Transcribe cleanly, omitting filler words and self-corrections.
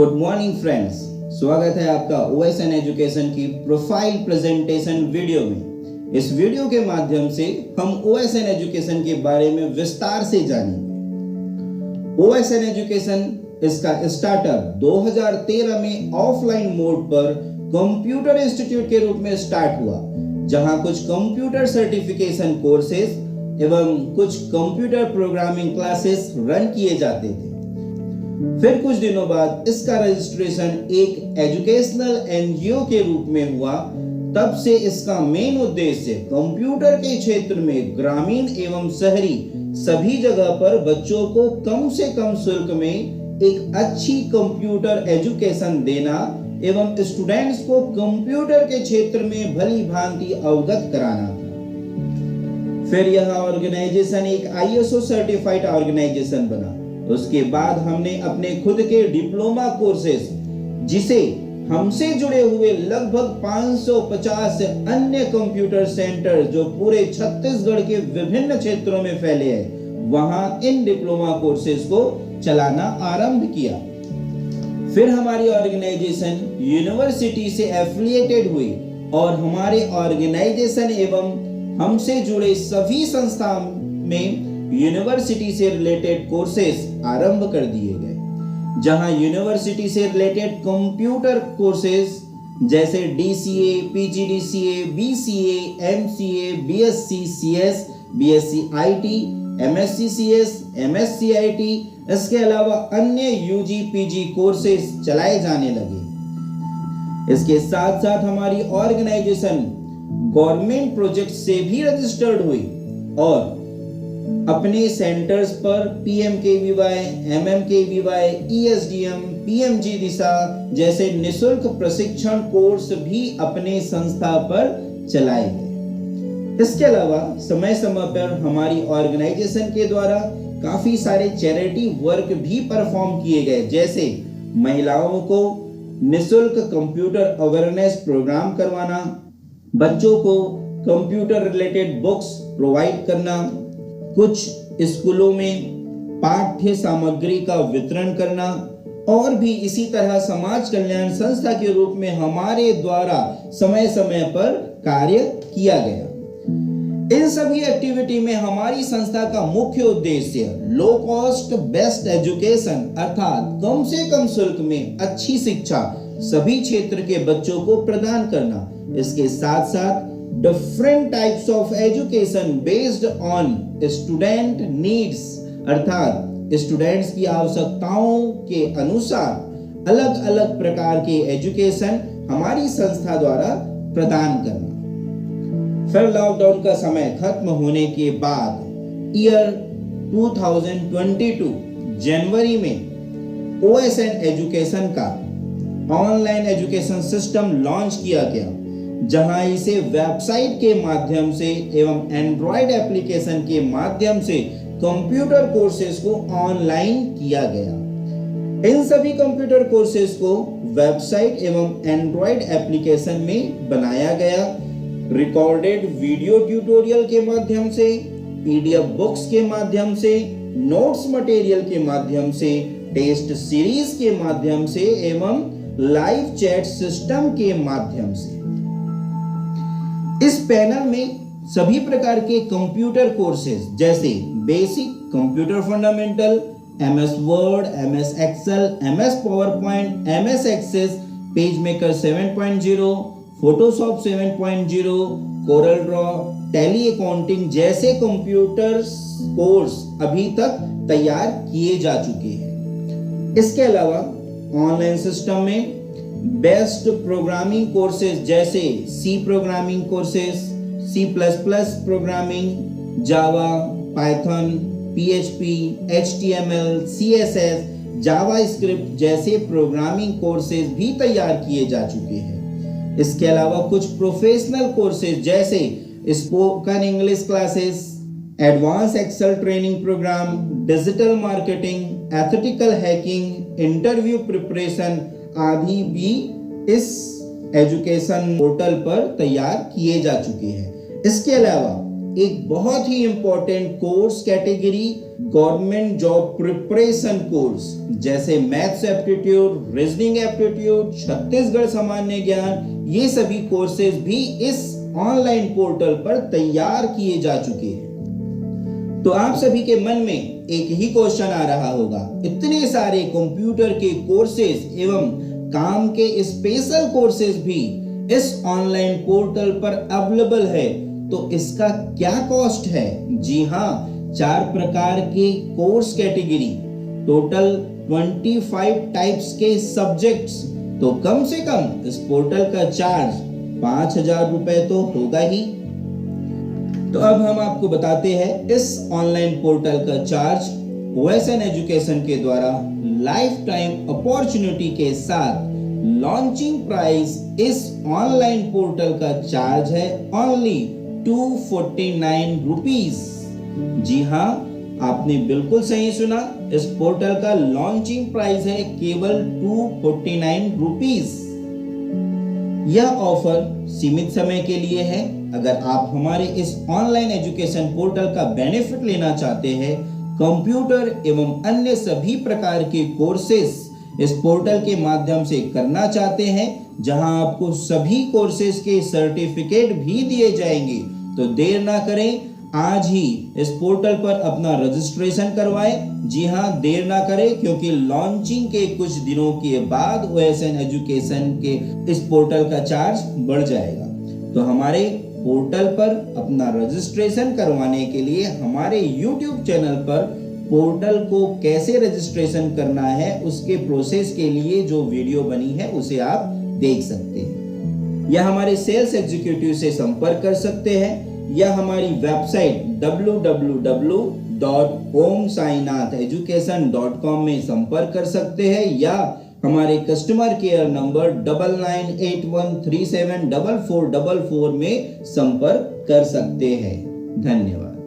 Good morning friends, स्वागत है आपका OSN एजुकेशन की प्रोफाइल प्रेजेंटेशन वीडियो में। इस वीडियो के माध्यम से हम OSN एजुकेशन के बारे में विस्तार से जानेंगे। OSN एजुकेशन इसका स्टार्टअप 2013 में ऑफलाइन मोड पर कंप्यूटर इंस्टीट्यूट के रूप में स्टार्ट हुआ, जहां कुछ कंप्यूटर सर्टिफिकेशन कोर्सेज एवं कुछ कंप्यूटर प्रोग्रामिंग क्लासेस रन किए जाते थे। फिर कुछ दिनों बाद इसका रजिस्ट्रेशन एक एजुकेशनल NGO के रूप में हुआ। तब से इसका मेन उद्देश्य कंप्यूटर के क्षेत्र में ग्रामीण एवं शहरी सभी जगह पर बच्चों को कम से कम शुल्क में एक अच्छी कंप्यूटर एजुकेशन देना एवं स्टूडेंट्स को कंप्यूटर के क्षेत्र में भली भांति अवगत कराना था। फिर यह ऑर्गेनाइजेशन एक ISO सर्टिफाइड ऑर्गेनाइजेशन बना। उसके बाद हमने अपने खुद के डिप्लोमा कोर्सेज, जिसे हमसे जुड़े हुए लगभग 550 अन्य कंप्यूटर सेंटर जो पूरे छत्तीसगढ़ के विभिन्न क्षेत्रों में फैले हैं, वहां इन डिप्लोमा कोर्सेज को चलाना आरंभ किया। फिर हमारी ऑर्गेनाइजेशन यूनिवर्सिटी से एफिलिएटेड हुई और हमारे ऑर्गेनाइजेशन एवं हमसे जुड़े सभी संस्थान में यूनिवर्सिटी से रिलेटेड कोर्सेज आरंभ कर दिए गए, जहां यूनिवर्सिटी से रिलेटेड कंप्यूटर कोर्सेज जैसे DCA, PGDCA, BCA, MCA, BSc CS, BSc IT, MSc CS, MSc IT, इसके अलावा अन्य UG PG कोर्सेज चलाए जाने लगे। इसके साथ साथ हमारी ऑर्गेनाइजेशन गवर्नमेंट प्रोजेक्ट से भी रजिस्टर्ड हुई और अपने सेंटर्स पर PMKVY, MMKVY, ESDM, PMG दिशा जैसे निःशुल्क प्रशिक्षण कोर्स भी अपने संस्था पर चलाए गए। इसके अलावा समय समय पर हमारी ऑर्गेनाइजेशन के द्वारा काफी सारे चैरिटी वर्क भी परफॉर्म किए गए, जैसे महिलाओं को निःशुल्क कंप्यूटर अवेयरनेस प्रोग्राम करवाना, बच्चों को कंप्यूटर रिलेटेड बुक्स प्रोवाइड करना, कुछ स्कूलों में पाठ्य सामग्री का वितरण करना और भी इसी तरह समाज कल्याण संस्था के रूप में हमारे द्वारा समय समय पर कार्य किया गया। इन सभी एक्टिविटी में हमारी संस्था का मुख्य उद्देश्य लो कॉस्ट बेस्ट एजुकेशन अर्थात कम से कम शुल्क में अच्छी शिक्षा सभी क्षेत्र के बच्चों को प्रदान करना। इसके साथ साथ different types of education based on student needs अर्थात स्टूडेंट्स की आवश्यकताओं के अनुसार अलग अलग प्रकार के एजुकेशन हमारी संस्था द्वारा प्रदान करना। फिर लॉकडाउन का समय खत्म होने के बाद ईयर 2022 जनवरी में OSN एजुकेशन का ऑनलाइन एजुकेशन सिस्टम लॉन्च किया गया, जहां इसे वेबसाइट के माध्यम से एवं एंड्रॉयड एप्लीकेशन के माध्यम से कंप्यूटर कोर्सेज को ऑनलाइन किया गया। इन सभी कंप्यूटर कोर्सेज को वेबसाइट एवं एंड्रॉयड एप्लीकेशन में बनाया गया। रिकॉर्डेड वीडियो ट्यूटोरियल के माध्यम से, PDF बुक्स के माध्यम से, नोट्स मटेरियल के माध्यम से, टेस्ट सीरीज के माध्यम से एवं लाइव चैट सिस्टम के माध्यम से। इस पैनल में सभी प्रकार के कंप्यूटर कोर्सेज जैसे basic computer fundamental, MS Word, MS Excel, MS PowerPoint, MS Access, PageMaker 7.0, Photoshop 7.0, CorelDRAW, Tally accounting जैसे कंप्यूटर कोर्स अभी तक तैयार किए जा चुके हैं। इसके अलावा ऑनलाइन सिस्टम में बेस्ट प्रोग्रामिंग कोर्सेज जैसे C programming courses, C++ programming, Java, Python, PHP, HTML, CSS, JavaScript जैसे प्रोग्रामिंग कोर्सेज भी तैयार किए जा चुके हैं। इसके अलावा कुछ प्रोफेशनल कोर्सेज जैसे spoken English classes, advance Excel training program, digital marketing, ethical hacking, interview preparation आदि भी इस एजुकेशन पोर्टल पर तैयार किए जा चुके हैं। इसके अलावा एक बहुत ही important course category government job preparation course जैसे maths aptitude, reasoning aptitude, Chhattisgarh सामान्य ज्ञान, ये सभी कोर्सेज भी इस ऑनलाइन पोर्टल पर तैयार किए जा चुके हैं। तो आप सभी के मन में एक ही क्वेश्चन आ रहा होगा, इतने सारे कंप्यूटर के कोर्सेज एवं काम के स्पेशल कोर्सेज भी इस ऑनलाइन पोर्टल पर अवेलेबल है, तो इसका क्या कॉस्ट है? जी हाँ, 4 प्रकार के कोर्स कैटेगरी, टोटल 25 टाइप्स के सब्जेक्ट्स, तो कम से कम इस पोर्टल का चार्ज 5,000 रुपए तो होगा ही। तो अब हम आपको बताते हैं इस ऑनलाइन पोर्टल का चार्ज OSN एजुकेशन के द्वारा लाइफ टाइम अपॉर्चुनिटी के साथ लॉन्चिंग प्राइस इस ऑनलाइन पोर्टल का चार्ज है ओनली 249 रुपीज। जी हाँ, आपने बिल्कुल सही सुना, इस पोर्टल का लॉन्चिंग प्राइस है केवल 249 रुपीज। यह ऑफर सीमित समय के लिए है। अगर आप हमारे इस ऑनलाइन एजुकेशन पोर्टल का बेनिफिट लेना चाहते हैं, कंप्यूटर एवं अन्य सभी प्रकार के कोर्सेस इस पोर्टल के माध्यम से करना चाहते हैं, जहां आपको सभी कोर्सेज के सर्टिफिकेट भी दिए जाएंगे, तो देर ना करें, आज ही इस पोर्टल पर अपना रजिस्ट्रेशन करवाएं। जी हां, देर ना करें, क्योंकि लॉन्चिंग के कुछ दिनों के बाद OSN एजुकेशन के इस पोर्टल का चार्ज बढ़ जाएगा। तो हमारे पोर्टल पर अपना रजिस्ट्रेशन करवाने के लिए हमारे YouTube चैनल पर पोर्टल को कैसे रजिस्ट्रेशन करना है उसके प्रोसेस के लिए जो वीडियो बनी है उसे आप देख सकते हैं, या हमारे सेल्स एग्जीक्यूटिव से संपर्क कर सकते हैं, या हमारी वेबसाइट www.omsainatheducation.com में संपर्क कर सकते हैं, या हमारे कस्टमर केयर नंबर 9981374444 में संपर्क कर सकते हैं। धन्यवाद।